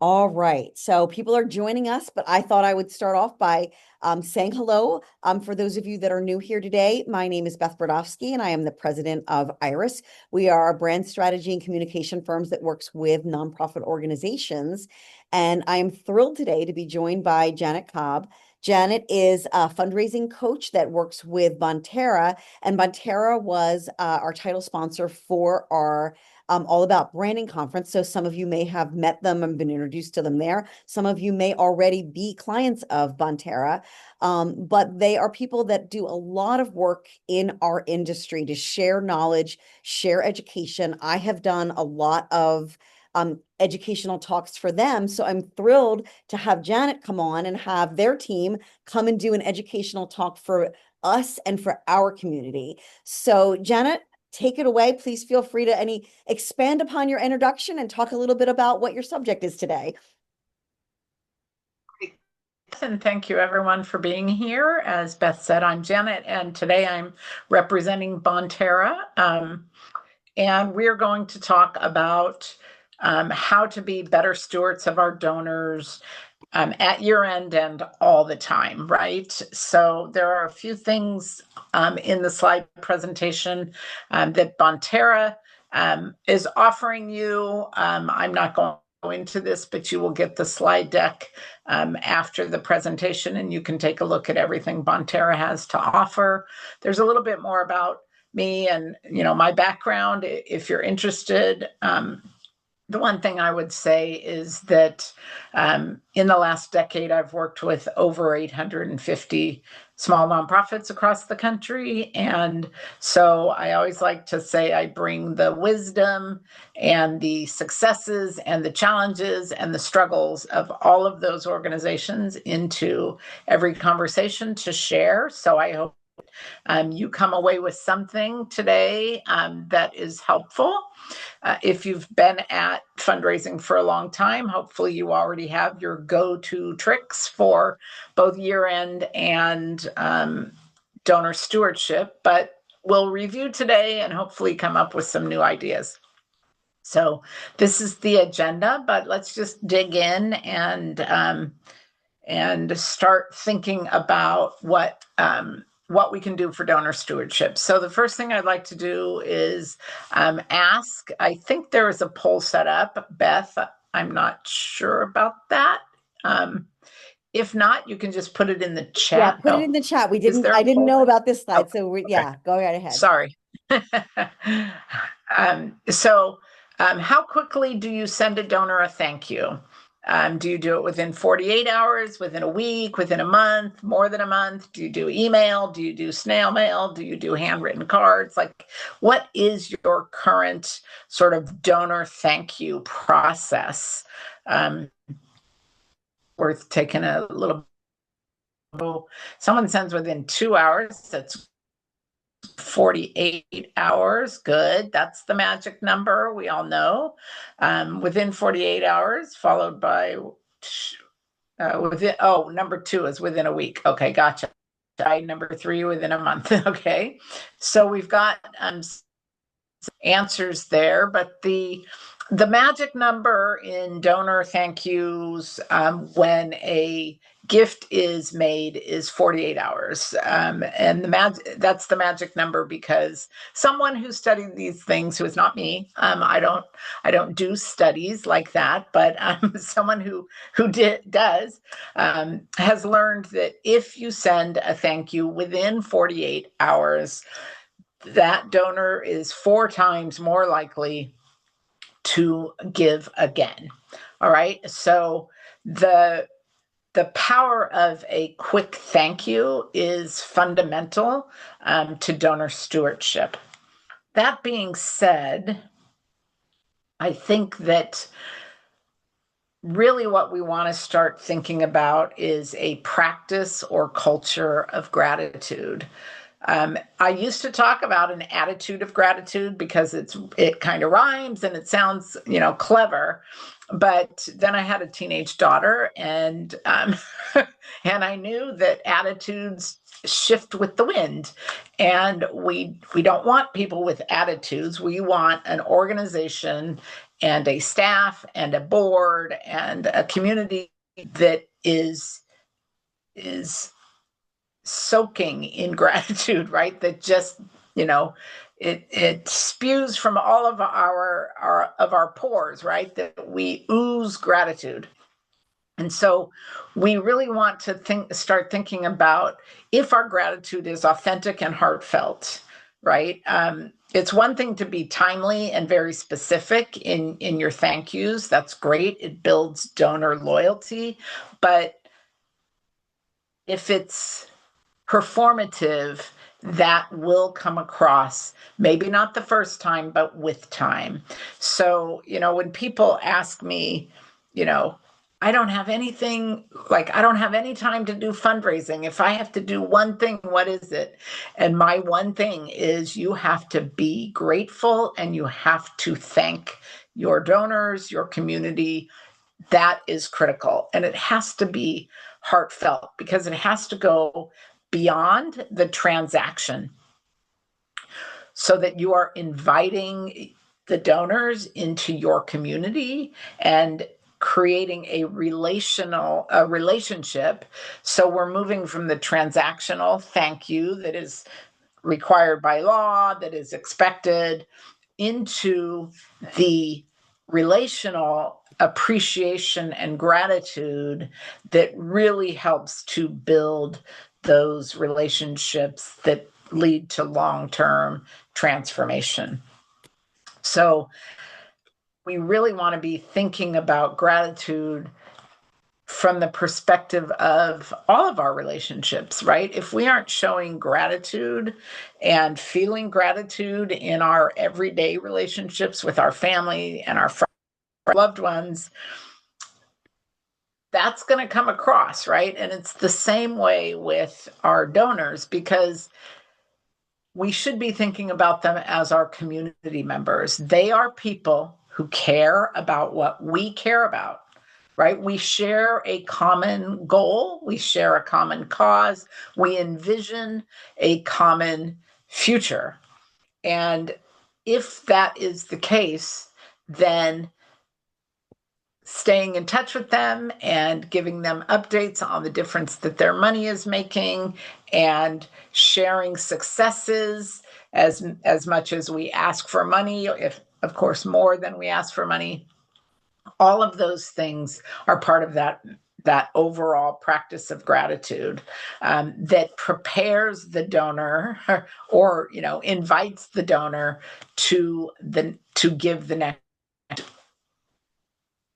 All right. So people are joining us, but I thought I would start off by saying hello. For those of you that are new here today, my name is Beth Brodowski, and I am the president of Iris. We are a brand strategy and communication firms that works with nonprofit organizations. And I am thrilled today to be joined by Janet Cobb. Janet is a fundraising coach that works with Bonterra, and Bonterra was our title sponsor for our All About Branding conference. So some of you may have met them and been introduced to them there. Some of you may already be clients of Bonterra, but they are people that do a lot of work in our industry to share knowledge, share education. I have done a lot of educational talks for them. So I'm thrilled to have Janet come on and have their team come and do an educational talk for us and for our community. So Janet, take it away. Please feel free to expand upon your introduction and talk a little bit about what your subject is today. And thank you everyone for being here. As Beth said, I'm Janet, and today I'm representing Bonterra. And we're going to talk about how to be better stewards of our donors at year end and all the time, right? So there are a few things in the slide presentation that Bonterra is offering you. I'm not going into this, but you will get the slide deck after the presentation, and you can take a look at everything Bonterra has to offer. There's a little bit more about me and my background if you're interested. The one thing I would say is that in the last decade, I've worked with over 850 small nonprofits across the country. And so I always like to say I bring the wisdom and the successes and the challenges and the struggles of all of those organizations into every conversation to share. So I hope you come away with something today that is helpful. If you've been at fundraising for a long time, hopefully you already have your go-to tricks for both year-end and donor stewardship, but we'll review today and hopefully come up with some new ideas. So this is the agenda, but let's just dig in and start thinking about what we can do for donor stewardship. So the first thing I'd like to do is ask, I think there is a poll set up, Beth, I'm not sure about that. If not, you can just put it in the chat. Yeah, put it in the chat. I didn't know about this slide. Oh, So okay. yeah, go right ahead. Sorry. How quickly do you send a donor a thank you? Do you do it within 48 hours, within a week, within a month, more than a month? Do you do email? Do you do snail mail? Do you do handwritten cards? Like, what is your current sort of donor thank you process? Worth taking a little. Someone sends within 2 hours. That's 48 hours. Good. That's the magic number. We all know. Within 48 hours, followed by number 2 is within a week. Okay, gotcha. Number 3 within a month. Okay. So we've got answers there, but the magic number in donor thank yous when a gift is made is 48 hours. And that's the magic number because someone who studied these things, who is not me, I don't do studies like that, but someone who does has learned that if you send a thank you within 48 hours, that donor is 4 times more likely to give again. All right. So the power of a quick thank you is fundamental to donor stewardship. That being said, I think that really what we want to start thinking about is a practice or culture of gratitude. I used to talk about an attitude of gratitude because it kind of rhymes and it sounds, clever. But then I had a teenage daughter, and and I knew that attitudes shift with the wind. And we don't want people with attitudes. We want an organization and a staff and a board and a community that is soaking in gratitude, right? That just, it spews from all of our pores, right? That we ooze gratitude. And so we really want to start thinking about if our gratitude is authentic and heartfelt, right? It's one thing to be timely and very specific in your thank yous. That's great. It builds donor loyalty. But if it's performative, that will come across, maybe not the first time, but with time. So, when people ask me, I don't have anything, like, I don't have any time to do fundraising. If I have to do one thing, what is it? And my one thing is you have to be grateful and you have to thank your donors, your community. That is critical. And it has to be heartfelt because it has to go beyond the transaction so that you are inviting the donors into your community and creating a relationship. So we're moving from the transactional thank you that is required by law, that is expected, into the relational appreciation and gratitude that really helps to build those relationships that lead to long-term transformation. So we really want to be thinking about gratitude from the perspective of all of our relationships, right? If we aren't showing gratitude and feeling gratitude in our everyday relationships with our family and our loved ones, that's going to come across, right? And it's the same way with our donors because we should be thinking about them as our community members. They are people who care about what we care about. Right? We share a common goal. We share a common cause. We envision a common future. And if that is the case, then staying in touch with them and giving them updates on the difference that their money is making and sharing successes as much as we ask for money, if of course more than we ask for money. All of those things are part of that overall practice of gratitude that prepares the donor or invites the donor to give the next,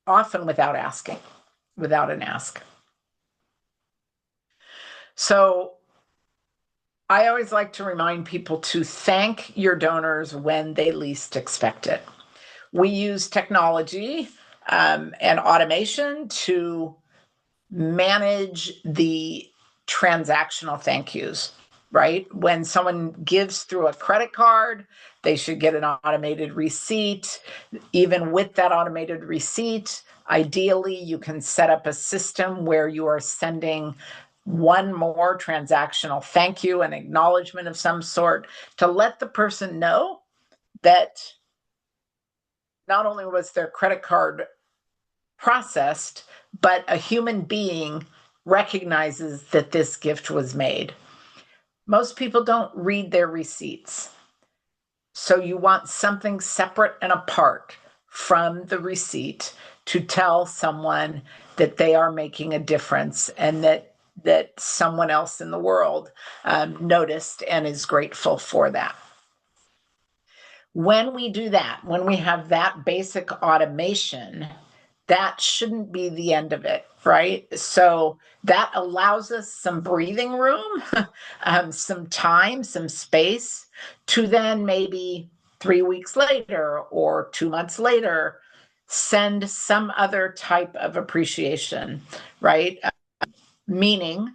often without an ask. So I always like to remind people to thank your donors when they least expect it. We use technology and automation to manage the transactional thank yous, right? When someone gives through a credit card, they should get an automated receipt. Even with that automated receipt, ideally, you can set up a system where you are sending one more transactional thank you, an acknowledgement of some sort, to let the person know that not only was their credit card processed, but a human being recognizes that this gift was made. Most people don't read their receipts. So you want something separate and apart from the receipt to tell someone that they are making a difference and that someone else in the world noticed and is grateful for that. When we do that, when we have that basic automation, that shouldn't be the end of it, right? So that allows us some breathing room, some time, some space to then maybe 3 weeks later or 2 months later send some other type of appreciation, right? Meaning,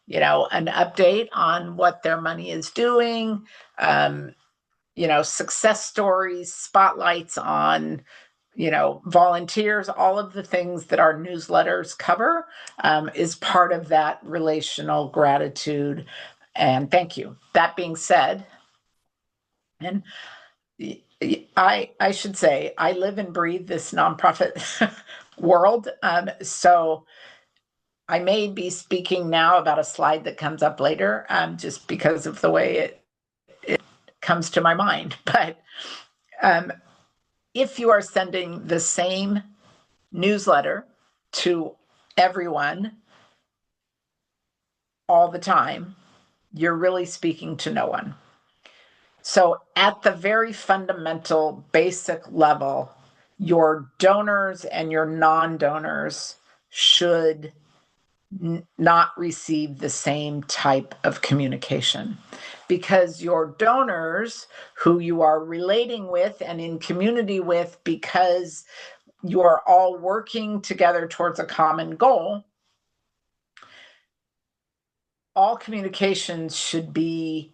an update on what their money is doing, success stories, spotlights on volunteers, all of the things that our newsletters cover is part of that relational gratitude. And thank you. That being said, and I should say I live and breathe this nonprofit world. So I may be speaking now about a slide that comes up later, just because of the way it comes to my mind. But if you are sending the same newsletter to everyone all the time, you're really speaking to no one. So at the very fundamental, basic level, your donors and your non-donors should not receive the same type of communication, because your donors, who you are relating with and in community with because you are all working together towards a common goal, all communications should be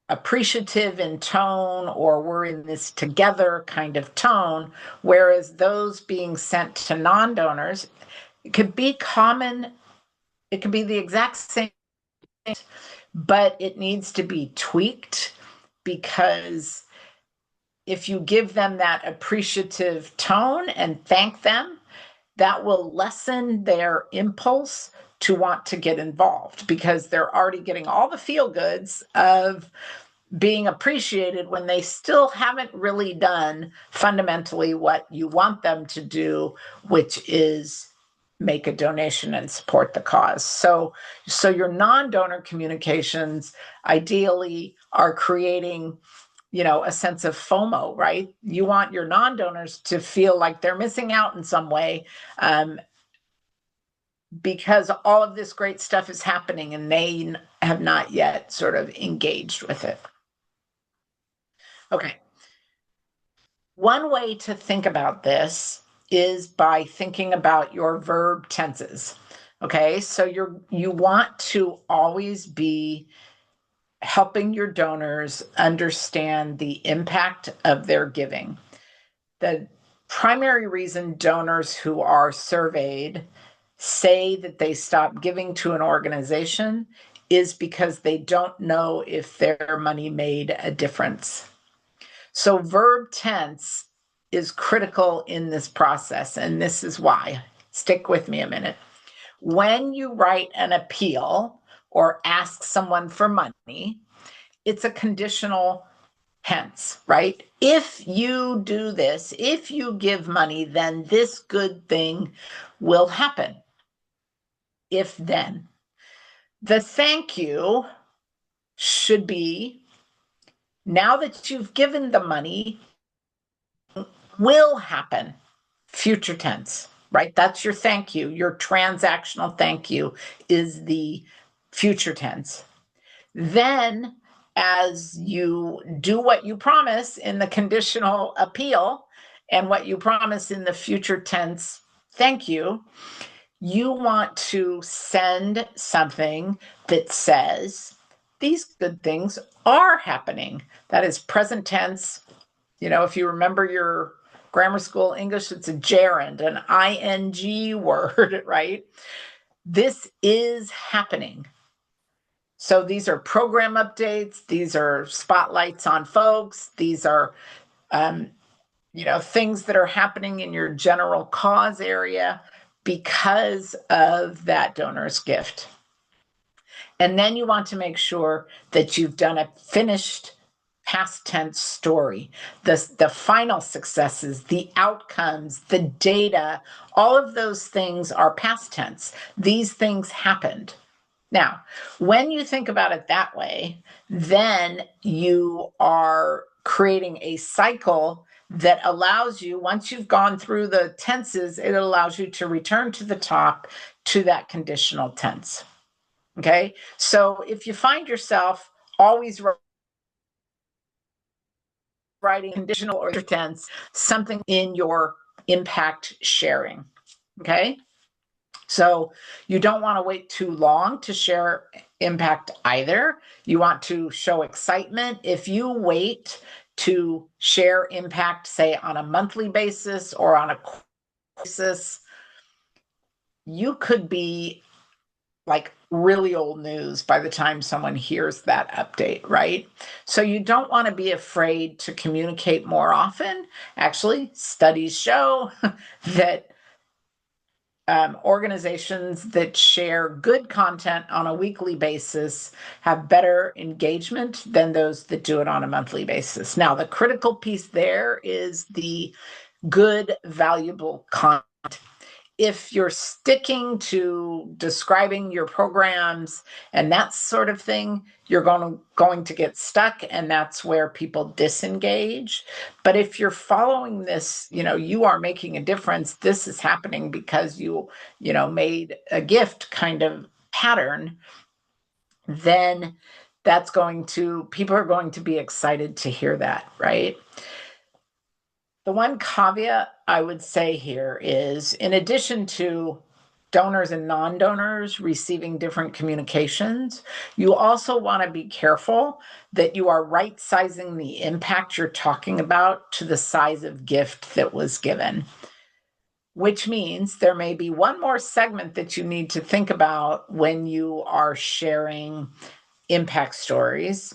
appreciative in tone, or we're in this together kind of tone, whereas those being sent to non-donors, it could be common, it could be the exact same, but it needs to be tweaked, because if you give them that appreciative tone and thank them, that will lessen their impulse to want to get involved, because they're already getting all the feel goods of being appreciated when they still haven't really done fundamentally what you want them to do, which is make a donation and support the cause. So your non-donor communications ideally are creating, a sense of FOMO, right? You want your non-donors to feel like they're missing out in some way, because all of this great stuff is happening and they have not yet sort of engaged with it. Okay. One way to think about this is by thinking about your verb tenses. Okay, so you want to always be helping your donors understand the impact of their giving. The primary reason donors who are surveyed say that they stop giving to an organization is because they don't know if their money made a difference. So verb tense is critical in this process, and this is why. Stick with me a minute. When you write an appeal or ask someone for money, it's a conditional tense, right? If you do this, if you give money, then this good thing will happen. If then. The thank you should be, now that you've given the money, will happen, future tense, right? That's your thank you. Your transactional thank you is the future tense. Then, as you do what you promise in the conditional appeal and what you promise in the future tense thank you, you want to send something that says these good things are happening. That is present tense. If you remember your grammar school English, it's a gerund, an ing word, right? This is happening. So these are program updates. These are spotlights on folks. These are, things that are happening in your general cause area because of that donor's gift. And then you want to make sure that you've done a finished past tense story, the final successes, the outcomes, the data, all of those things are past tense. These things happened. Now, when you think about it that way, then you are creating a cycle that allows you, once you've gone through the tenses, it allows you to return to the top to that conditional tense. Okay, so if you find yourself always writing conditional or tense, something in your impact sharing. Okay, so you don't want to wait too long to share impact either. You want to show excitement. If you wait to share impact, say on a monthly basis or on a basis, you could be like really old news by the time someone hears that update, right? So you don't want to be afraid to communicate more often. Actually, studies show that organizations that share good content on a weekly basis have better engagement than those that do it on a monthly basis. Now, the critical piece there is the good, valuable content. If you're sticking to describing your programs and that sort of thing, you're going to get stuck, and that's where people disengage. But if you're following this, you are making a difference. This is happening because you made a gift kind of pattern, then people are going to be excited to hear that, right? The one caveat I would say here is, in addition to donors and non-donors receiving different communications, you also want to be careful that you are right-sizing the impact you're talking about to the size of gift that was given, which means there may be one more segment that you need to think about when you are sharing impact stories,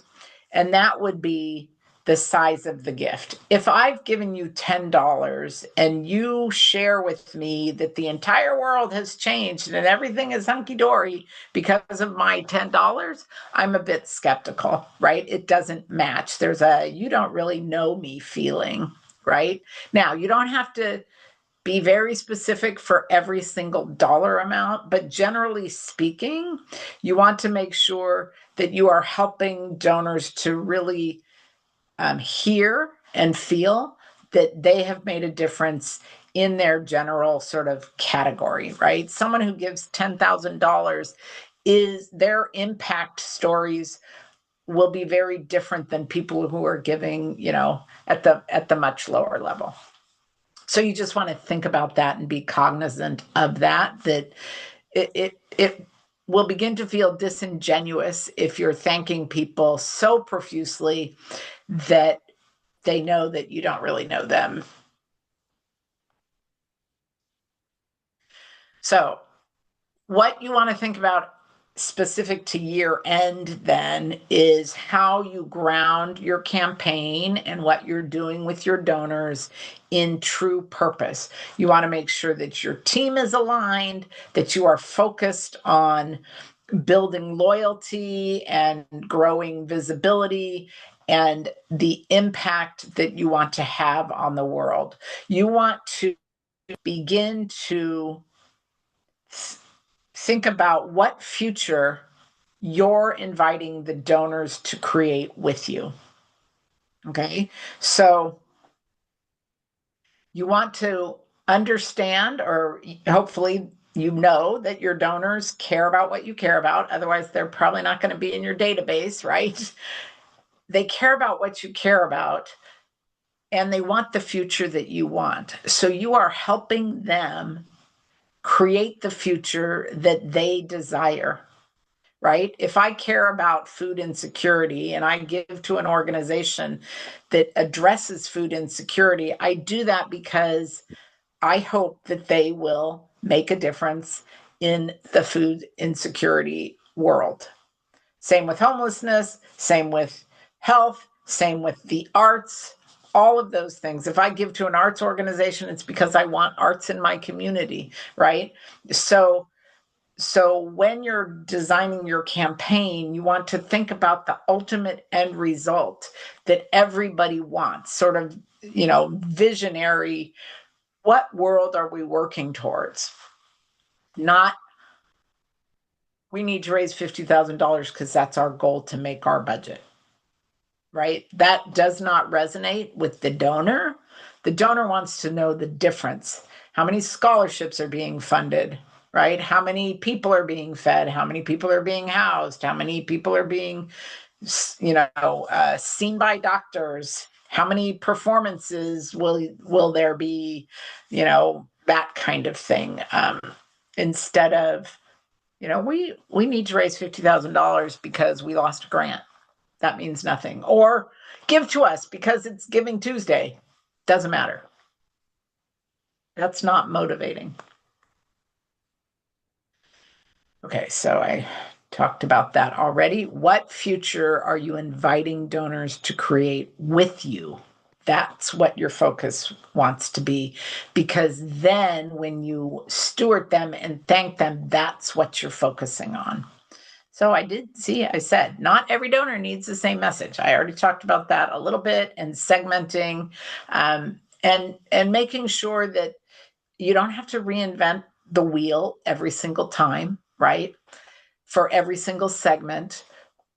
and that would be the size of the gift. If I've given you $10 and you share with me that the entire world has changed and everything is hunky dory because of my $10, I'm a bit skeptical, right? It doesn't match. There's a you don't really know me feeling, right? Now, you don't have to be very specific for every single dollar amount, but generally speaking, you want to make sure that you are helping donors to really hear and feel that they have made a difference in their general sort of category, right? Someone who gives $10,000, is their impact stories will be very different than people who are giving, at the much lower level. So you just want to think about that and be cognizant of that it will begin to feel disingenuous if you're thanking people so profusely that they know that you don't really know them. So what you want to think about specific to year end then is how you ground your campaign and what you're doing with your donors in true purpose. You want to make sure that your team is aligned, that you are focused on building loyalty and growing visibility and the impact that you want to have on the world. You want to begin to think about what future you're inviting the donors to create with you. Okay, so you want to understand, or hopefully you know that your donors care about what you care about. Otherwise, they're probably not going to be in your database, right? They care about what you care about, and they want the future that you want. So you are helping them create the future that they desire, right? If I care about food insecurity and I give to an organization that addresses food insecurity, I do that because I hope that they will make a difference in the food insecurity world. Same with homelessness, same with health, same with the arts, all of those things. If I give to an arts organization, it's because I want arts in my community, right? So when you're designing your campaign, you want to think about the ultimate end result that everybody wants, sort of, visionary. What world are we working towards? Not, we need to raise $50,000 because that's our goal to make our budget, right? That does not resonate with the donor. The donor wants to know the difference. How many scholarships are being funded, right? How many people are being fed? How many people are being housed? How many people are being, seen by doctors? How many performances will there be? That kind of thing. Instead of, we need to raise $50,000 because we lost a grant. That means nothing. Or give to us because it's Giving Tuesday. Doesn't matter. That's not motivating. Okay, so I talked about that already. What future are you inviting donors to create with you? That's what your focus wants to be, because then when you steward them and thank them, that's what you're focusing on. So I said, not every donor needs the same message. I already talked about that a little bit, and segmenting, and making sure that you don't have to reinvent the wheel every single time, right? For every single segment,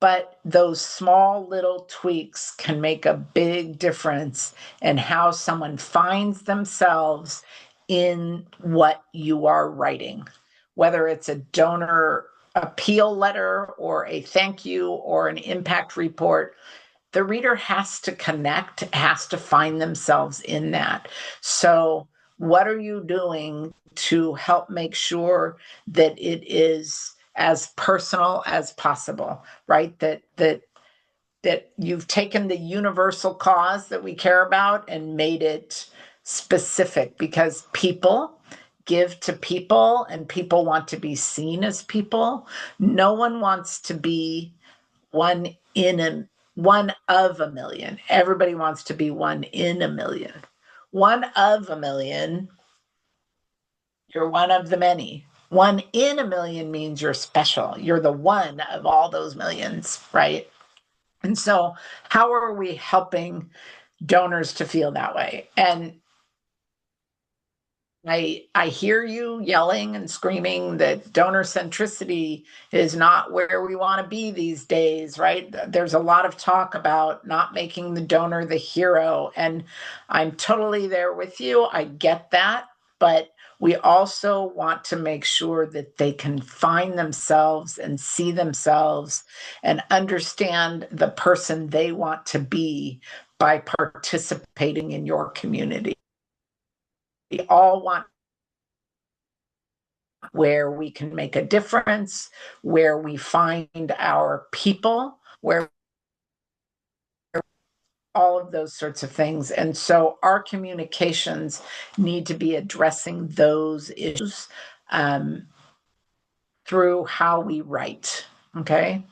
but those small little tweaks can make a big difference in how someone finds themselves in what you are writing, whether it's a donor appeal letter or a thank you or an impact report. The reader has to connect, has to find themselves in that. So, what are you doing to help make sure that it is as personal as possible, right? That you've taken the universal cause that we care about and made it specific, because people give to people and people want to be seen as people. No one wants to be one in a one of a million. Everybody wants to be one in a million. One of a million, you're one of the many. One in a million means you're special. You're the one of all those millions, right? And so, how are we helping donors to feel that way? And I hear you yelling and screaming that donor centricity is not where we want to be these days, right? There's a lot of talk about not making the donor the hero, and I'm totally there with you. I get that, but we also want to make sure that they can find themselves and see themselves and understand the person they want to be by participating in your community. We all want where we can make a difference, where we find our people, where all of those sorts of things. And so our communications need to be addressing those issues um, through how we write. Okay.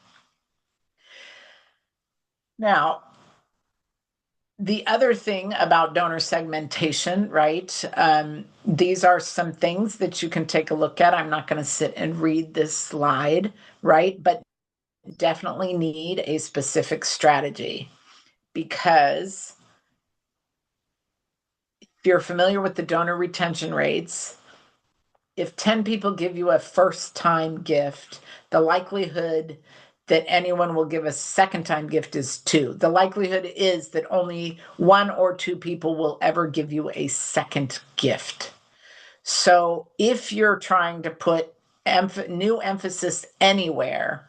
Now, the other thing about donor segmentation, right? These are some things that you can take a look at. I'm not going to sit and read this slide, right? But definitely need a specific strategy, because if you're familiar with the donor retention rates, if 10 people give you a first time gift, the likelihood that anyone will give a second time gift is 2. The likelihood is that only 1 or 2 people will ever give you a second gift. So if you're trying to put new emphasis anywhere,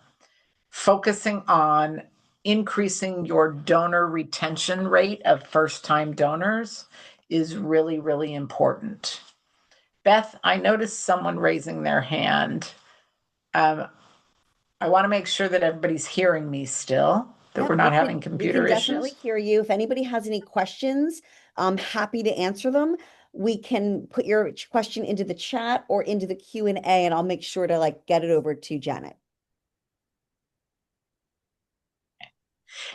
focusing on increasing your donor retention rate of first time donors is really, really important. Beth, I noticed someone raising their hand. Um, I want to make sure that everybody's hearing me still, that we're Yep, not having we can computer definitely issues. hear you. If anybody has any questions, I'm happy to answer them. We can put your question into the chat or into the Q&A, and I'll make sure to like get it over to Janet.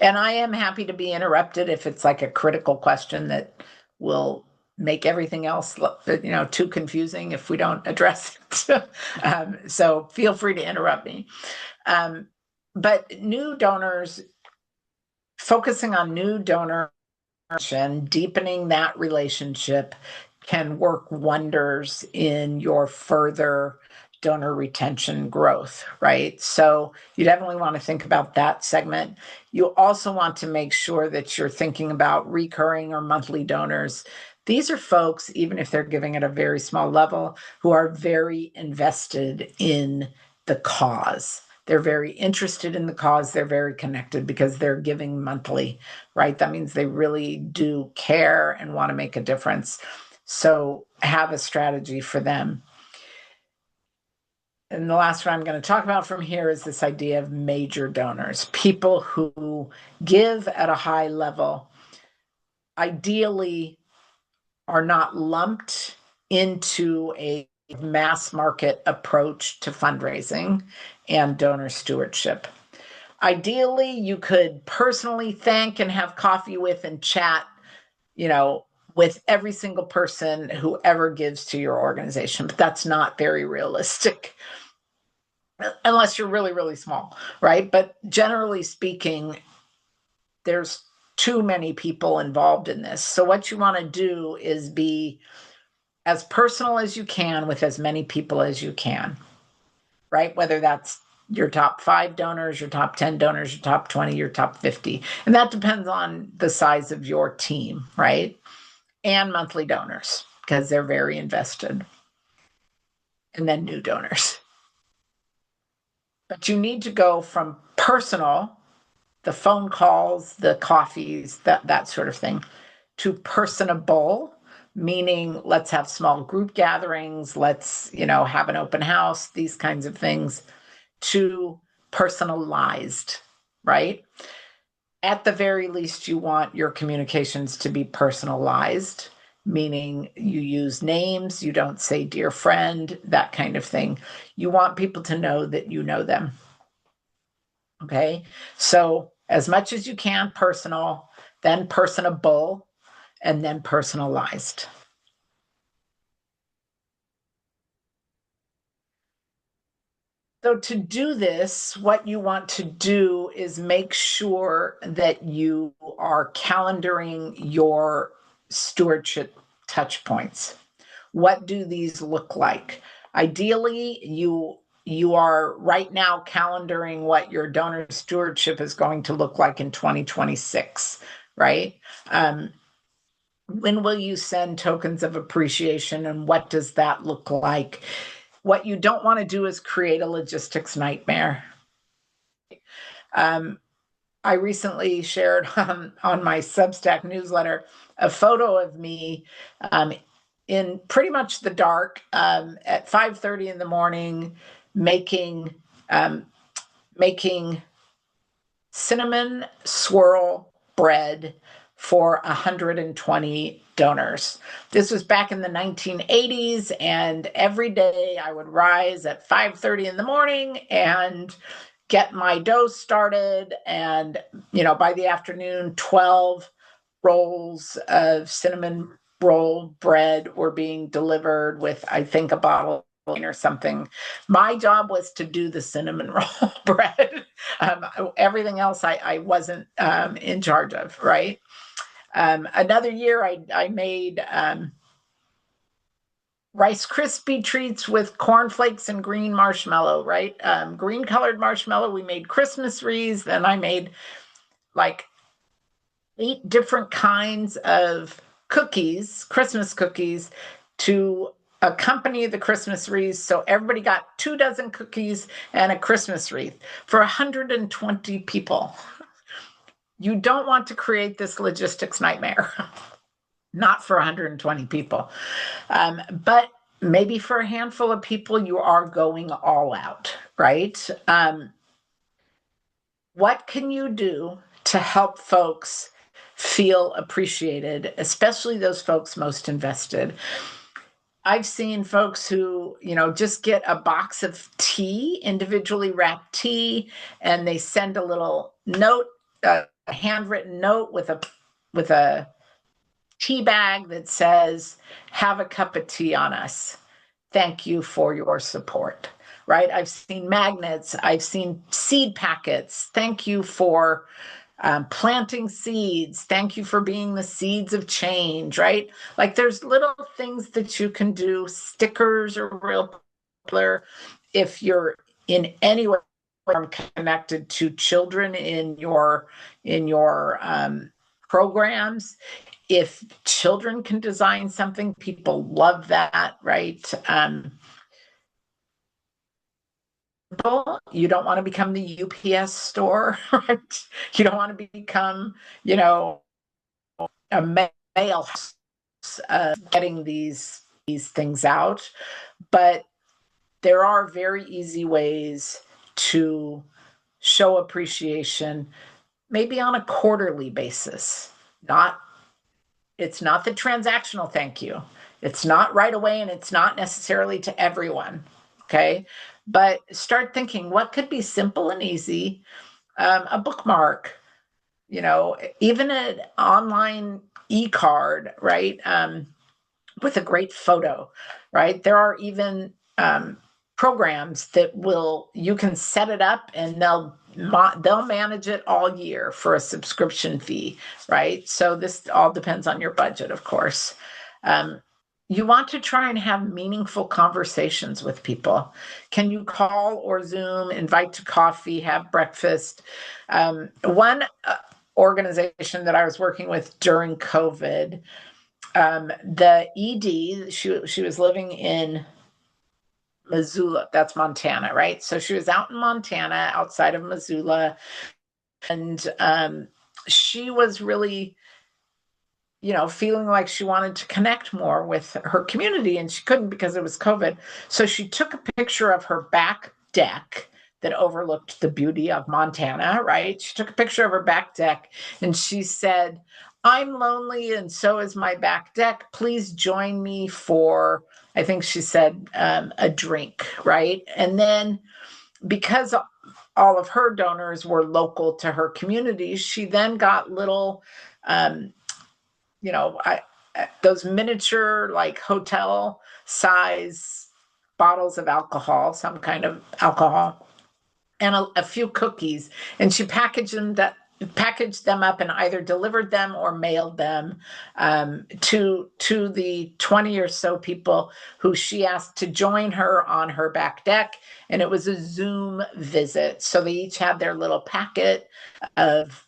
And I am happy to be interrupted if it's like a critical question that will make everything else too confusing if we don't address it. So feel free to interrupt me. But new donors, focusing on new donor and deepening that relationship can work wonders in your further donor retention growth, right? So you definitely want to think about that segment. You also want to make sure that you're thinking about recurring or monthly donors. These are folks, even if they're giving at a very small level, who are very invested in the cause. They're very interested in the cause. They're very connected because they're giving monthly, right? That means they really do care and want to make a difference. So have a strategy for them. And the last one I'm going to talk about from here is this idea of major donors, people who give at a high level, ideally are not lumped into a mass market approach to fundraising and donor stewardship. Ideally, you could personally thank and have coffee with and chat, with every single person who ever gives to your organization, but that's not very realistic unless you're really, really small, right? But generally speaking, there's too many people involved in this. So what you want to do is be as personal as you can with as many people as you can, right? Whether that's your top 5 donors, your top 10 donors, your top 20, your top 50. And that depends on the size of your team, right? And monthly donors, because they're very invested. And then new donors. But you need to go from personal, the phone calls, the coffees, that sort of thing, to personable, meaning let's have small group gatherings, let's, have an open house, these kinds of things, to personalized, right? At the very least, you want your communications to be personalized, meaning you use names, you don't say dear friend, that kind of thing. You want people to know that you know them. Okay. So, as much as you can, personal, then personable, and then personalized. So, to do this, what you want to do is make sure that you are calendaring your stewardship touch points. What do these look like? Ideally, you are right now calendaring what your donor stewardship is going to look like in 2026, right? When will you send tokens of appreciation, and what does that look like? What you don't want to do is create a logistics nightmare. I recently shared on my Substack newsletter a photo of me in pretty much the dark at 5:30 in the morning, making making cinnamon swirl bread for 120 donors. This was back in the 1980s, and every day I would rise at 5:30 in the morning and get my dough started, and by the afternoon 12 rolls of cinnamon roll bread were being delivered with, I think, a bottle or something. My job was to do the cinnamon roll bread. Everything else I wasn't in charge of, right? Another year I made Rice Krispie treats with cornflakes and green marshmallow, right? Green colored marshmallow. We made Christmas wreaths, and I made like 8 different kinds of cookies, Christmas cookies, to accompany the Christmas wreaths. So everybody got 2 dozen cookies and a Christmas wreath for 120 people. You don't want to create this logistics nightmare, not for 120 people. But maybe for a handful of people, you are going all out, right? What can you do to help folks feel appreciated, especially those folks most invested? I've seen folks who, just get a box of tea, individually wrapped tea, and they send a little note, a handwritten note with a tea bag that says, "Have a cup of tea on us. Thank you for your support." Right? I've seen magnets, I've seen seed packets. Thank you for planting seeds. Thank you for being the seeds of change, right? Like there's little things that you can do. Stickers are real popular. If you're in any way connected to children in your programs, if children can design something, people love that, right? You don't want to become the UPS store, right? You don't want to become, a mail house getting these things out. But there are very easy ways to show appreciation, maybe on a quarterly basis. It's not the transactional thank you. It's not right away and it's not necessarily to everyone. Okay. But start thinking what could be simple and easy. A bookmark, even an online e-card, right? With a great photo, right? There are even programs that you can set it up and they'll manage it all year for a subscription fee, right? So this all depends on your budget, of course. You want to try and have meaningful conversations with people. Can you call or Zoom, invite to coffee, have breakfast? One organization that I was working with during COVID, the ED, she was living in Missoula, that's Montana, right? So she was out in Montana, outside of Missoula, and she was really, feeling like she wanted to connect more with her community, and she couldn't because it was COVID. So she took a picture of her back deck that overlooked the beauty of Montana, right? She took a picture of her back deck and she said, "I'm lonely and so is my back deck. Please join me for," I think she said, a drink, right? And then because all of her donors were local to her community, she then got little, um, I those miniature like hotel size bottles of alcohol, some kind of alcohol, and a few cookies, and she packaged them up and either delivered them or mailed them to the 20 or so people who she asked to join her on her back deck. And it was a Zoom visit, so they each had their little packet of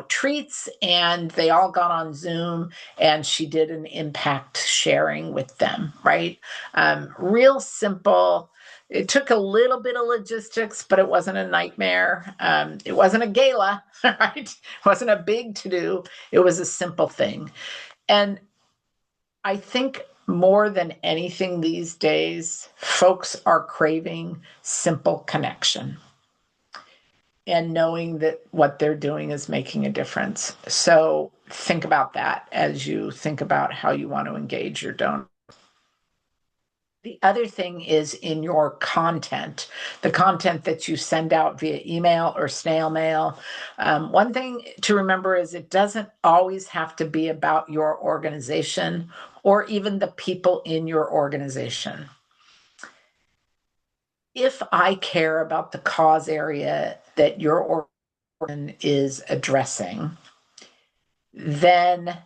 treats, and they all got on Zoom, and she did an impact sharing with them, right? Real simple. It took a little bit of logistics, but it wasn't a nightmare. It wasn't a gala, right? It wasn't a big to do. It was a simple thing. And I think more than anything these days, folks are craving simple connection and knowing that what they're doing is making a difference. So think about that as you think about how you want to engage your donor. The other thing is in your content, the content that you send out via email or snail mail. One thing to remember is it doesn't always have to be about your organization or even the people in your organization. If I care about the cause area that your organization is addressing, then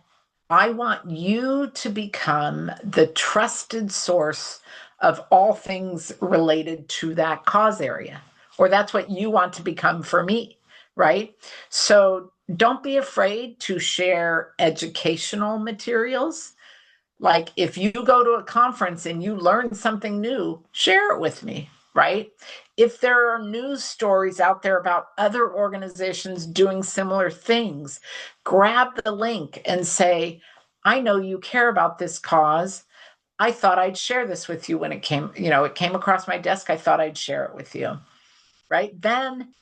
I want you to become the trusted source of all things related to that cause area, or that's what you want to become for me, right? So don't be afraid to share educational materials. Like if you go to a conference and you learn something new, share it with me, right? If there are news stories out there about other organizations doing similar things, grab the link and say, "I know you care about this cause. I thought I'd share this with you when it came across my desk. I thought I'd share it with you." Right? Then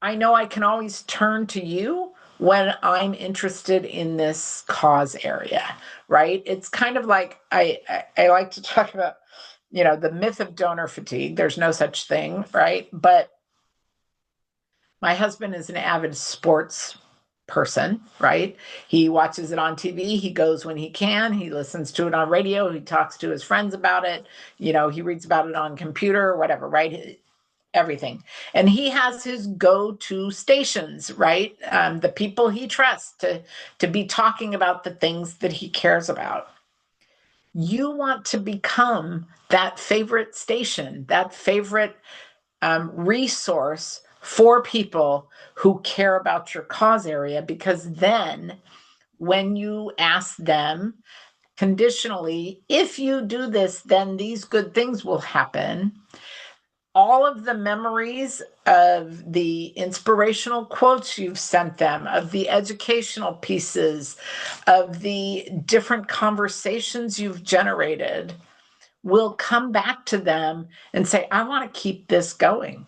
I know I can always turn to you when I'm interested in this cause area, right? It's kind of like I like to talk about, the myth of donor fatigue. There's no such thing, right? But my husband is an avid sports person, right? He watches it on TV. He goes when he can. He listens to it on radio. He talks to his friends about it. He reads about it on computer or whatever, right? Everything. And he has his go-to stations, right? The people he trusts to be talking about the things that he cares about. You want to become that favorite station, that favorite resource for people who care about your cause area, because then when you ask them conditionally, if you do this, then these good things will happen. All of the memories of the inspirational quotes you've sent them, of the educational pieces, of the different conversations you've generated will come back to them and say, "I want to keep this going.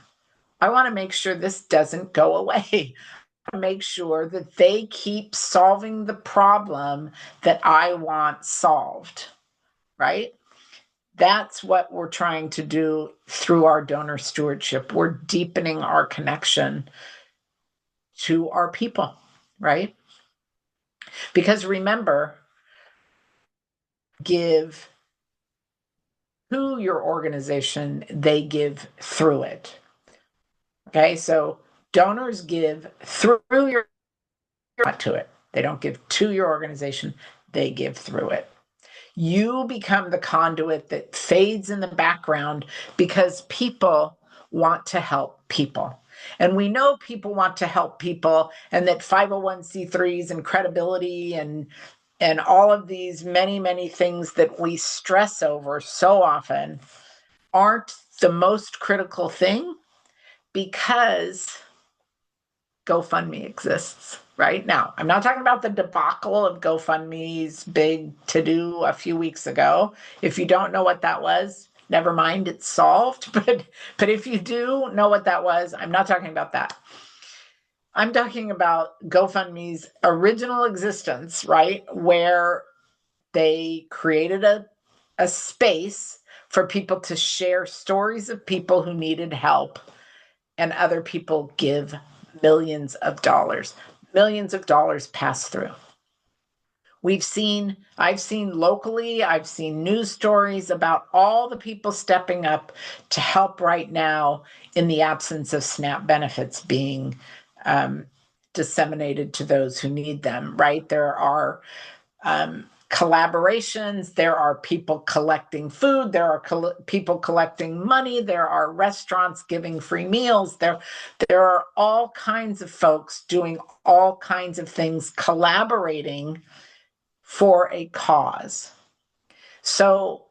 I want to make sure this doesn't go away. I want to make sure that they keep solving the problem that I want solved." right? That's what we're trying to do through our donor stewardship. We're deepening our connection to our people, right? Because remember, give to your organization, they give through it. Okay, so donors give through your to it. They don't give to your organization, they give through it. You become the conduit that fades in the background because people want to help people. And we know people want to help people, and that 501c3s and credibility and all of these many things that we stress over so often aren't the most critical thing because GoFundMe exists right now. I'm not talking about the debacle of GoFundMe's big to do a few weeks ago. If you don't know what that was, never mind, it's solved. But if you do know what that was, I'm not talking about that. I'm talking about GoFundMe's original existence, right? Where they created a space for people to share stories of people who needed help, and other people give millions of dollars. Millions of dollars pass through. I've seen locally, I've seen news stories about all the people stepping up to help right now in the absence of SNAP benefits being disseminated to those who need them, right? There are collaborations, there are people collecting food, there are people collecting money, there are restaurants giving free meals, there are all kinds of folks doing all kinds of things, collaborating for a cause. So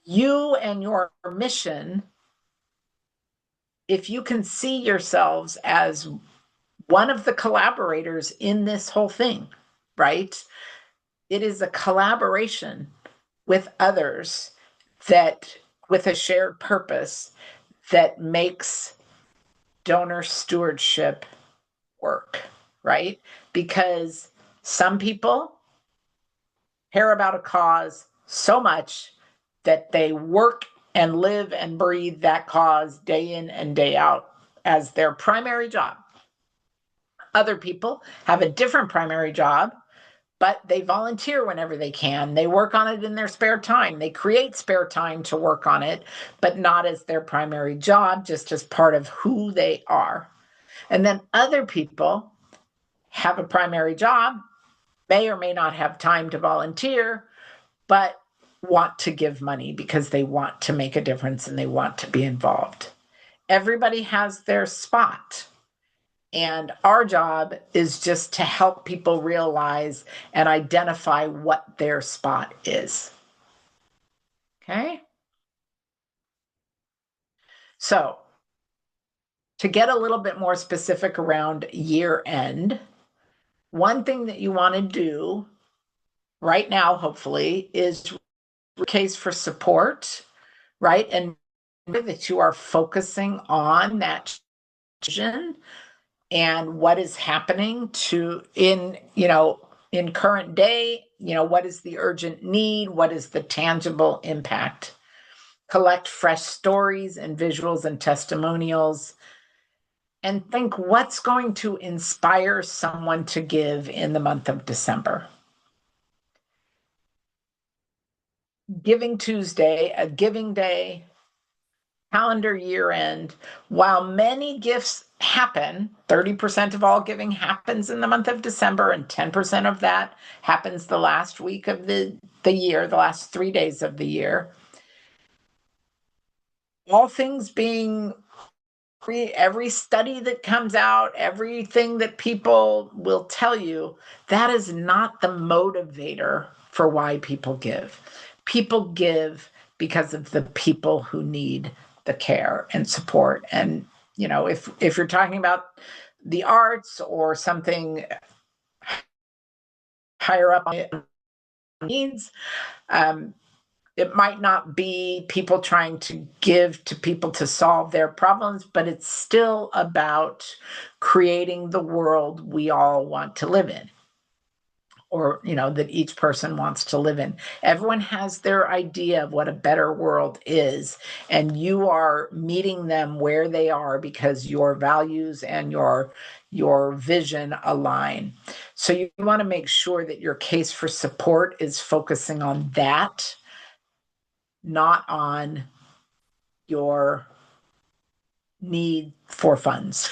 you and your mission, if you can see yourselves as one of the collaborators in this whole thing, right? It is a collaboration with others that with a shared purpose that makes donor stewardship work, right? Because some people care about a cause so much that they work and live and breathe that cause day in and day out as their primary job. Other people have a different primary job, but they volunteer whenever they can. They work on it in their spare time. They create spare time to work on it, but not as their primary job, just as part of who they are. And then other people have a primary job, may or may not have time to volunteer, but want to give money because they want to make a difference and they want to be involved. Everybody has their spot. And our job is just to help people realize and identify what their spot is. Okay? So, to get a little bit more specific around year end, one thing that you want to do right now, hopefully, is case for support, right? And that you are focusing on that vision and what is happening to in current day, what is the urgent need, what is the tangible impact. Collect fresh stories and visuals and testimonials, and think what's going to inspire someone to give in the month of December. Giving Tuesday, a giving day, calendar year end, while many gifts happen, 30% of all giving happens in the month of December, and 10% of that happens the last week of the year, the last 3 days of the year. All things being every study that comes out, everything that people will tell you, that is not the motivator for why people give. People give because of the people who need the care and support. And if you're talking about the arts or something higher up on needs, it might not be people trying to give to people to solve their problems, but it's still about creating the world we all want to live in. or that each person wants to live in. Everyone has their idea of what a better world is, and you are meeting them where they are because your values and your vision align. So you want to make sure that your case for support is focusing on that, not on your need for funds.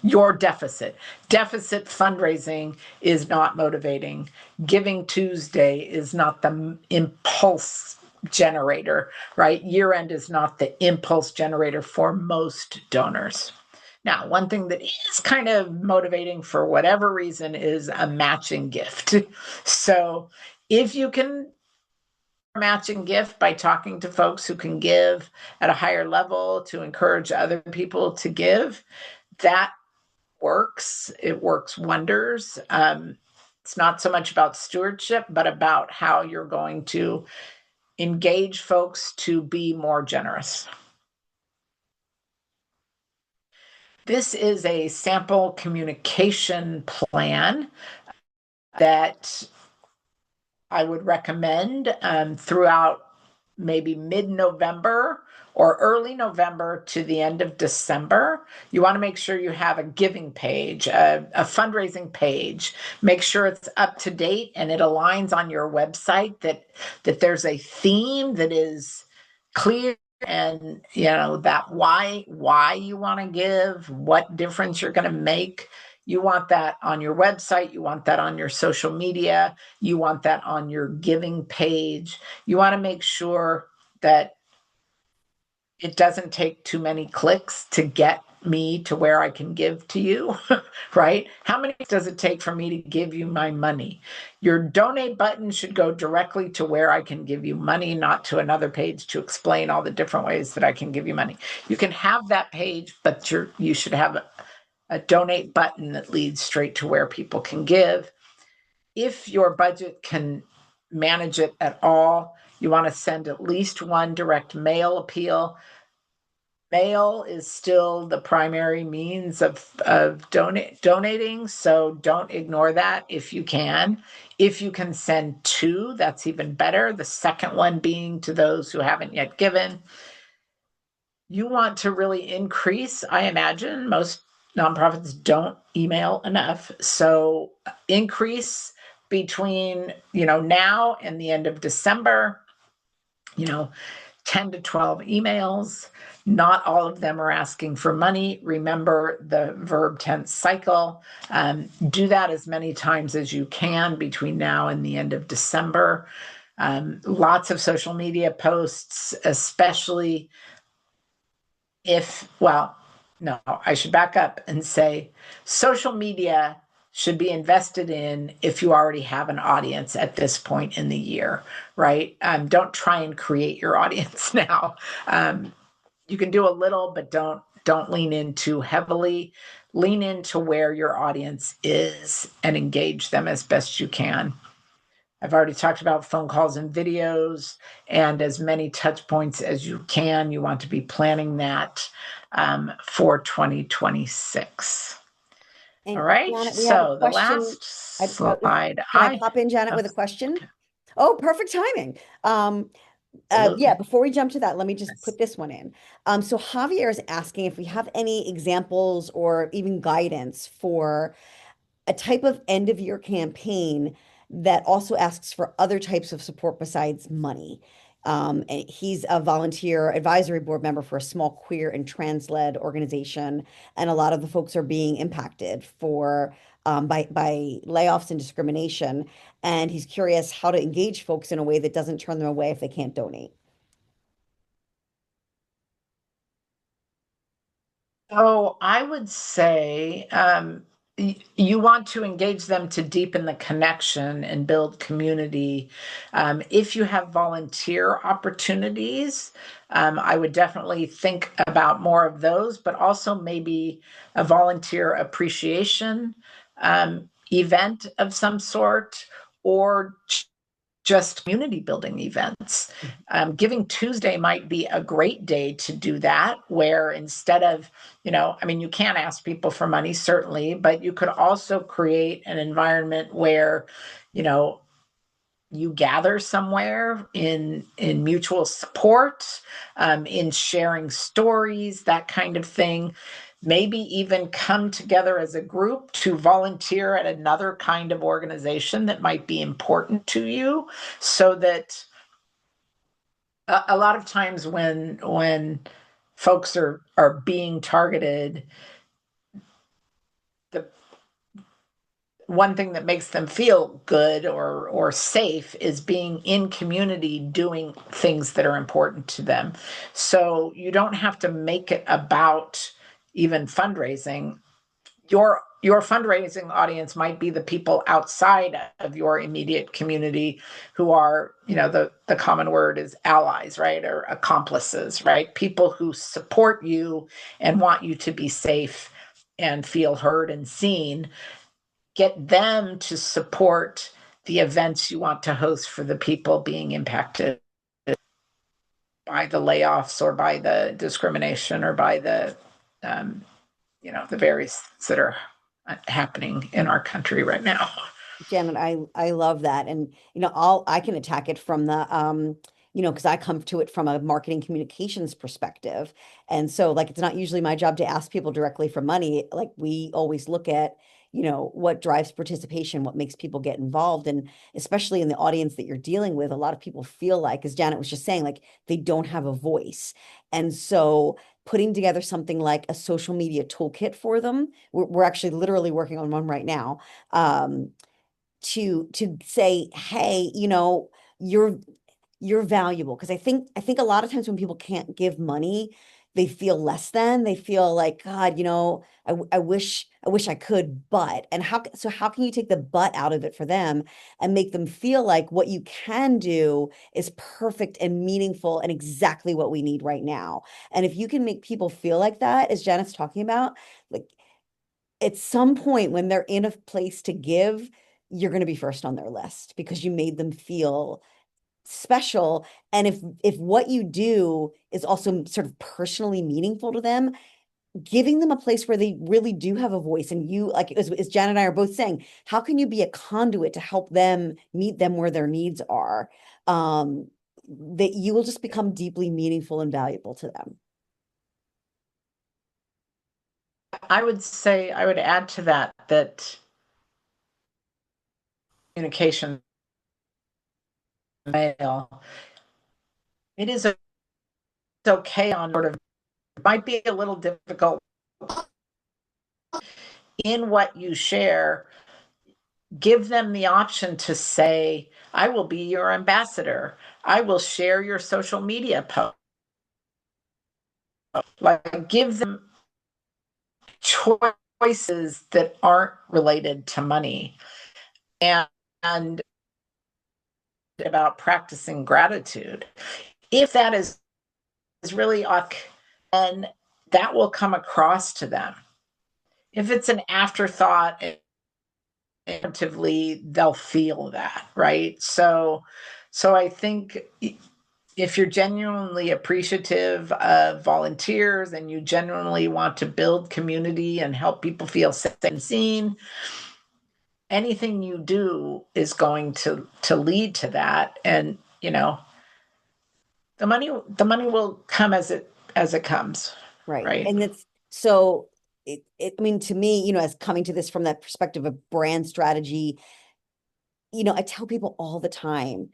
Your deficit. Deficit fundraising is not motivating. Giving Tuesday is not the impulse generator, right? Year end is not the impulse generator for most donors. Now, one thing that is kind of motivating for whatever reason is a matching gift. So if you can matching gift by talking to folks who can give at a higher level to encourage other people to give, that works. It works wonders. It's not so much about stewardship, but about how you're going to engage folks to be more generous. This is a sample communication plan that I would recommend throughout maybe mid-November or early November to the end of December. You want to make sure you have a giving page, a fundraising page. Make sure it's up to date and it aligns on your website, that there's a theme that is clear, and that why you want to give, what difference you're going to make. You want that on your website. You want that on your social media. You want that on your giving page. You want to make sure that it doesn't take too many clicks to get me to where I can give to you, right? How many does it take for me to give you my money? Your donate button should go directly to where I can give you money, not to another page to explain all the different ways that I can give you money. You can have that page, but you should have a donate button that leads straight to where people can give. If your budget can manage it at all, you want to send at least one direct mail appeal. Mail is still the primary means of donating, so don't ignore that if you can. If you can send two, that's even better. The second one being to those who haven't yet given. You want to really increase, I imagine most nonprofits don't email enough. So increase between, now and the end of December, 10 to 12 emails. Not all of them are asking for money. Remember the verb tense cycle. Do that as many times as you can between now and the end of December. Lots of social media posts, especially no, I should back up and say social media should be invested in if you already have an audience at this point in the year, right? Don't try and create your audience now. You can do a little, but don't lean in too heavily. Lean into where your audience is and engage them as best you can. I've already talked about phone calls and videos, and as many touch points as you can. You want to be planning that for 2026. And All right, Janet, we have a so the question. last If, slide can I pop in, Janet, with a question? Oh, perfect timing. Yeah, before we jump to that, let me just put this one in. So Javier is asking if we have any examples or even guidance for a type of end of year campaign that also asks for other types of support besides money. And he's a volunteer advisory board member for a small queer and trans-led organization, and a lot of the folks are being impacted by layoffs and discrimination. And he's curious how to engage folks in a way that doesn't turn them away if they can't donate. So I would say you want to engage them to deepen the connection and build community. If you have volunteer opportunities, I would definitely think about more of those, but also maybe a volunteer appreciation event of some sort, or just community building events. Giving Tuesday might be a great day to do that, where instead of, I mean, you can't ask people for money, certainly, but you could also create an environment where, you know, you gather somewhere in mutual support, in sharing stories, that kind of thing. Maybe even come together as a group to volunteer at another kind of organization that might be important to you, so that a lot of times when folks are being targeted, the one thing that makes them feel good or safe is being in community doing things that are important to them. So you don't have to make it about even fundraising. Your fundraising audience might be the people outside of your immediate community who are, the common word is allies, right? Or accomplices, right? People who support you and want you to be safe and feel heard and seen. Get them to support the events you want to host for the people being impacted by the layoffs or by the discrimination or by um, the various things that are happening in our country right now. Janet, I love that. And I can attack it from the because I come to it from a marketing communications perspective. And so like it's not usually my job to ask people directly for money. Like we always look at, what drives participation, what makes people get involved. And especially in the audience that you're dealing with, a lot of people feel like, as Janet was just saying, like they don't have a voice. And so putting together something like a social media toolkit for them, we're actually literally working on one right now. To say, hey, you're valuable. Because I think a lot of times when people can't give money, they feel less than. They feel like, God, I wish I could, but. And how can you take the but out of it for them and make them feel like what you can do is perfect and meaningful and exactly what we need right now? And if you can make people feel like that, as Janet's talking about, like at some point when they're in a place to give, you're going to be first on their list because you made them feel special. And if what you do is also sort of personally meaningful to them, giving them a place where they really do have a voice, and you, like as Jan and I are both saying, how can you be a conduit to help them meet them where their needs are? That you will just become deeply meaningful and valuable to them. I would say, I would add to that communication mail, it is okay on sort of, it might be a little difficult in what you share. Give them the option to say, I will be your ambassador. I will share your social media post. Like, give them choices that aren't related to money, and about practicing gratitude. If that is really authentic, then that will come across to them. If it's an afterthought, intuitively they'll feel that, right? So I think if you're genuinely appreciative of volunteers and you genuinely want to build community and help people feel safe and seen, anything you do is going to lead to that. And the money will come as it comes, Right. right? And it's so I mean, to me, as coming to this from that perspective of brand strategy, I tell people all the time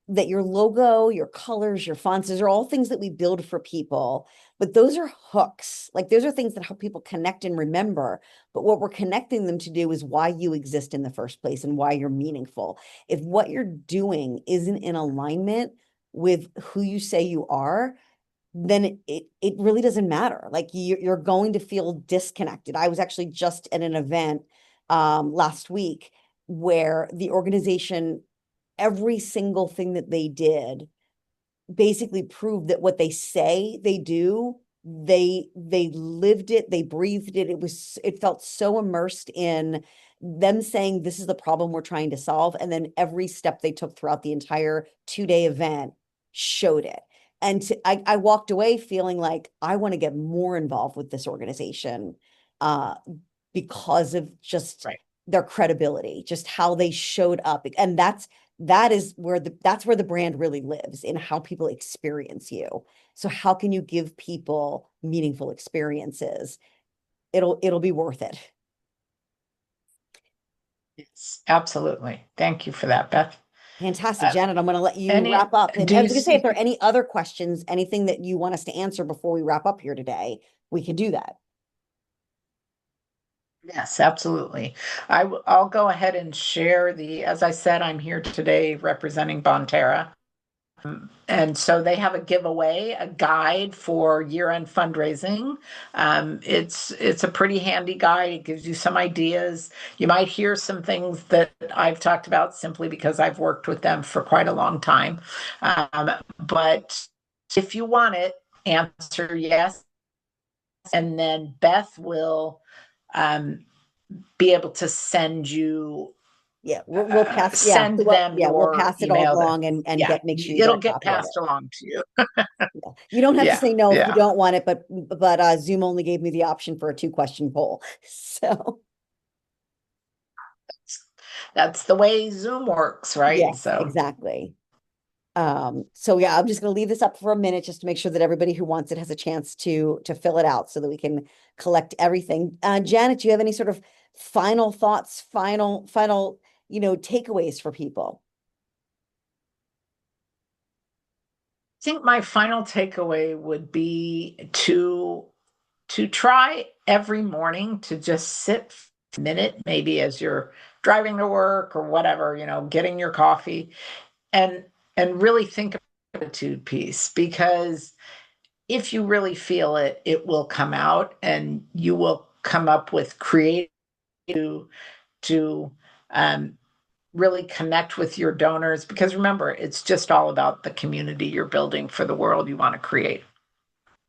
that your logo, your colors, your fonts, those are all things that we build for people, but those are hooks. Like those are things that help people connect and remember. But what we're connecting them to do is why you exist in the first place and why you're meaningful. If what you're doing isn't in alignment with who you say you are, then it really doesn't matter. Like you're going to feel disconnected. I was actually just at an event last week where the organization, every single thing that they did basically proved that what they say they do, they lived it, they breathed it. It felt so immersed in them saying this is the problem we're trying to solve, and then every step they took throughout the entire 2-day event showed it. And I walked away feeling like I want to get more involved with this organization, uh, because of just Right. their credibility, just how they showed up. And that's where the brand really lives, in how people experience you. So how can you give people meaningful experiences? It'll be worth it. Yes, absolutely. Thank you for that, Beth. Fantastic. Uh, Janet, I'm going to let you any, wrap up. And do I you was going to say, if see? there are any other questions, anything that you want us to answer before we wrap up here today, we can do that. Yes, absolutely. I'll go ahead and share as I said, I'm here today representing Bonterra. And so they have a giveaway, a guide for year-end fundraising. It's a pretty handy guide. It gives you some ideas. You might hear some things that I've talked about simply because I've worked with them for quite a long time. But if you want it, answer yes, and then Beth will um, be able to Yeah, we'll pass. Yeah, send so we'll, them yeah, we'll your pass it all email. along and Yeah, get make sure you get it'll a get copy of passed it. along to you. Yeah. You don't have to Yeah, say no if you yeah. don't want it, but Zoom only gave me the option for a 2-question poll. So That's the way Zoom works, right? yes, So, exactly. So yeah, I'm just going to leave this up for a minute just to make sure that everybody who wants it has a chance to fill it out so that we can collect everything. Janet, do you have any sort of final thoughts, final, takeaways for people? I think my final takeaway would be to try every morning to just sit a minute, maybe as you're driving to work or whatever, getting your coffee, and really think about the gratitude piece, because if you really feel it, it will come out and you will come up with creative to um, really connect with your donors, because remember, it's just all about the community you're building for the world you want to create.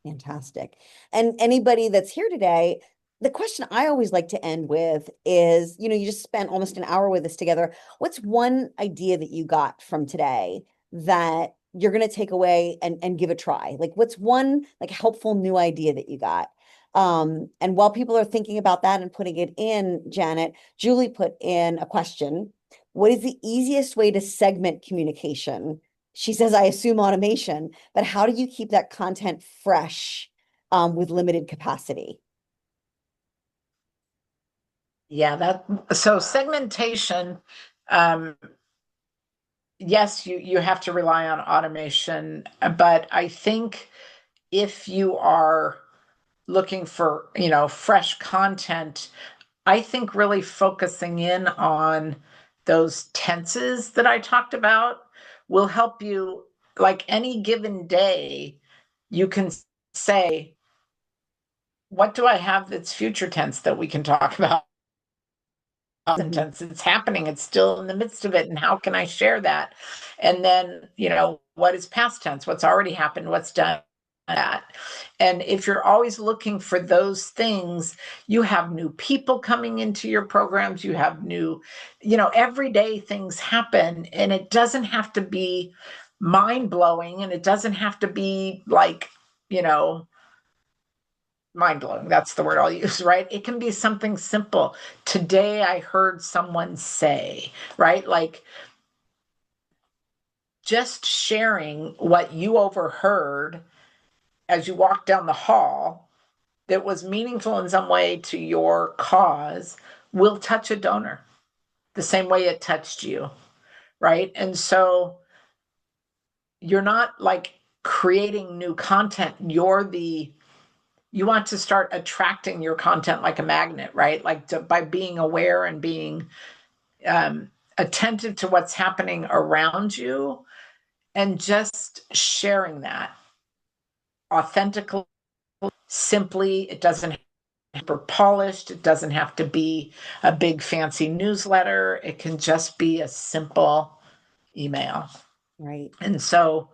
Fantastic. And anybody that's here today, the question I always like to end with is, you just spent almost an hour with us together. What's one idea that you got from today that you're going to take away and give a try? Like, what's one like helpful new idea that you got? And while people are thinking about that and putting it in, Janet, Julie put in a question. What is the easiest way to segment communication? She says, I assume automation, but how do you keep that content fresh, with limited capacity? Yeah, so segmentation, um, yes, you have to rely on automation, but I think if you are looking for, fresh content, I think really focusing in on those tenses that I talked about will help you. Like any given day, you can say, what do I have that's future tense that we can talk about? Mhm. Tense, it's happening, it's still in the midst of it, and how can I share that? And then, what is past tense, what's already happened, what's done that. And if you're always looking for those things, you have new people coming into your programs, you have new, everyday things happen, and it doesn't have to be mind blowing, and it doesn't have to be like, you know mind blowing. That's the word I'll use, right? It can be something simple. Today I heard someone say, right? Like just sharing what you overheard as you walked down the hall that was meaningful in some way to your cause will touch a donor the same way it touched you, right? And so you're not like creating new content. You want to start attracting your content like a magnet, right? Like by being aware and being attentive to what's happening around you, and just sharing that authentically, simply. It doesn't have to be polished. It doesn't have to be a big fancy newsletter. It can just be a simple email. Right. And so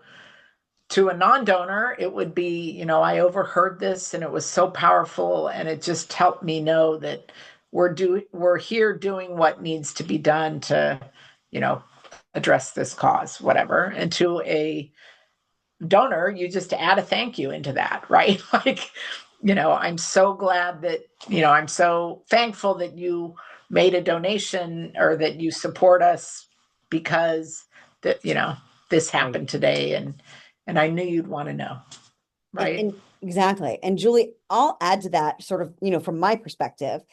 to a non-donor, it would be, I overheard this and it was so powerful and it just helped me know that we're here doing what needs to be done to, you know, address this cause, whatever. And to a donor, you just add a thank you into that, right? Like, I'm so glad that, I'm so thankful that you made a donation or that you support us because that, this Right. happened today, and I knew you'd want to know, right? And exactly. And Julie, I'll add to that sort of, from my perspective,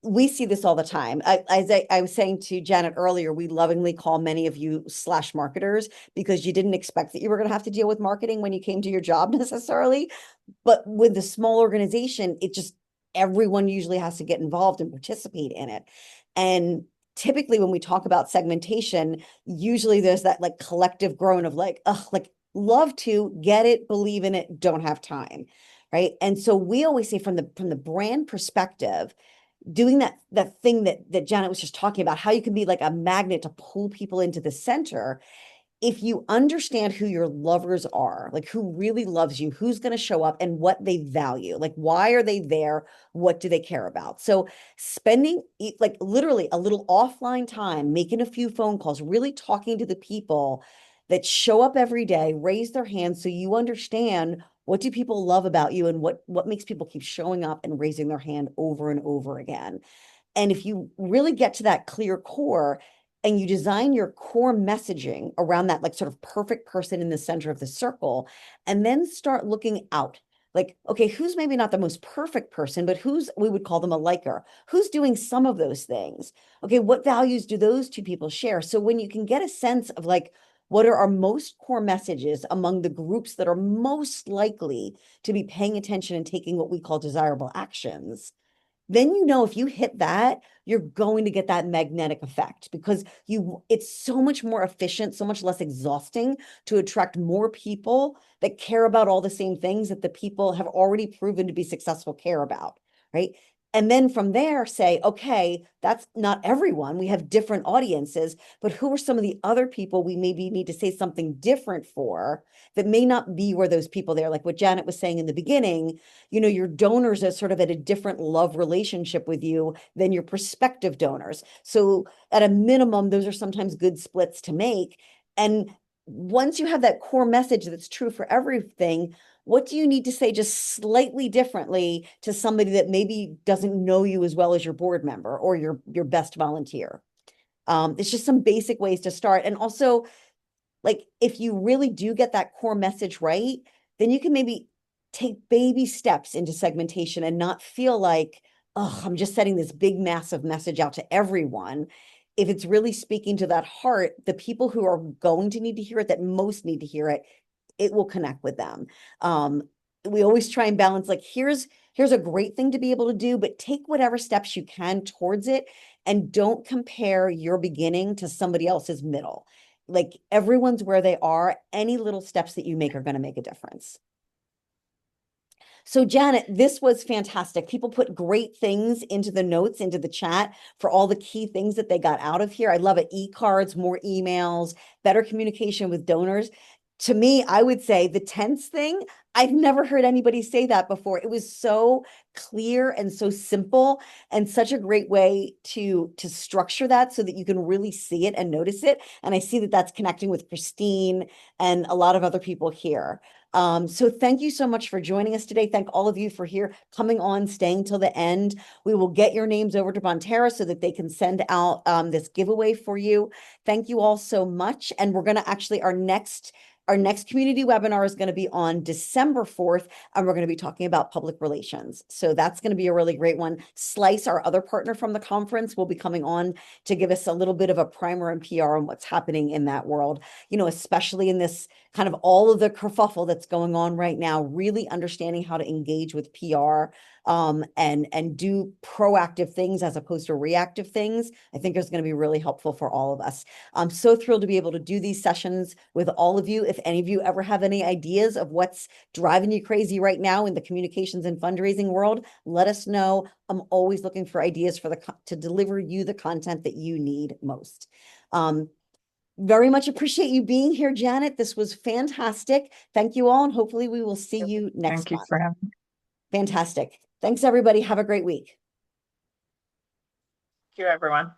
we see this all the time. I was saying to Janet earlier, we lovingly call many of you slash marketers because you didn't expect that you were going to have to deal with marketing when you came to your job necessarily. But with the small organization, it just everyone usually has to get involved and participate in it. And typically when we talk about segmentation, usually there's that like collective groan of like, ugh, like love to get it, believe in it, don't have time. Right. And so we always say from the brand perspective, doing that thing that Janet was just talking about, how you can be like a magnet to pull people into the center. If you understand who your lovers are, like who really loves you, who's going to show up and what they value, like why are they there? What do they care about? So spending like literally a little offline time, making a few phone calls, really talking to the people that show up every day, raise their hands so you understand what do people love about you and what makes people keep showing up and raising their hand over and over again. And if you really get to that clear core and you design your core messaging around that, like sort of perfect person in the center of the circle, and then start looking out. Like, okay, who's maybe not the most perfect person, but who's, we would call them a liker, who's doing some of those things? Okay, what values do those two people share? So when you can get a sense of like, what are our most core messages among the groups that are most likely to be paying attention and taking what we call desirable actions, then if you hit that, you're going to get that magnetic effect because it's so much more efficient, so much less exhausting to attract more people that care about all the same things that the people have already proven to be successful care about, right? And then from there say, okay, that's not everyone. We have different audiences, but who are some of the other people we maybe need to say something different for that may not be where those people there, like what Janet was saying in the beginning, your donors are sort of at a different love relationship with you than your prospective donors. So at a minimum, those are sometimes good splits to make. And once you have that core message that's true for everything, what do you need to say just slightly differently to somebody that maybe doesn't know you as well as your board member or your best volunteer? It's just some basic ways to start. And also, like if you really do get that core message right, then you can maybe take baby steps into segmentation and not feel like, oh, I'm just setting this big, massive message out to everyone. If it's really speaking to that heart, the people who are going to need to hear it, that most need to hear it, it will connect with them. Um, we always try and balance like here's a great thing to be able to do, but take whatever steps you can towards it and don't compare your beginning to somebody else's middle. Like everyone's where they are. Any little steps that you make are going to make a difference. So Janet, this was fantastic. People put great things into the notes, into the chat for all the key things that they got out of here. I love it. E-cards, more emails, better communication with donors. To me, I would say the tense thing, I've never heard anybody say that before. It was so clear and so simple and such a great way to structure that so that you can really see it and notice it. And I see that that's connecting with Christine and a lot of other people here. So thank you so much for joining us today. Thank all of you for here, coming on, staying till the end. We will get your names over to Bonterra so that they can send out this giveaway for you. Thank you all so much. And we're going to actually, our next community webinar is going to be on December 4th, and we're going to be talking about public relations. So that's going to be a really great one. Slice, our other partner from the conference, will be coming on to give us a little bit of a primer and PR on what's happening in that world, especially in this kind of all of the kerfuffle that's going on right now, really understanding how to engage with PR and do proactive things as opposed to reactive things. I think is going to be really helpful for all of us. I'm so thrilled to be able to do these sessions with all of you. If any of you ever have any ideas of what's driving you crazy right now in the communications and fundraising world, let us know. I'm always looking for ideas to deliver you the content that you need most. Very much appreciate you being here, Janet. This was fantastic. Thank you all, and hopefully we will see you next Thank you month. for having me. Fantastic. Thanks, everybody. Have a great week. you, everyone.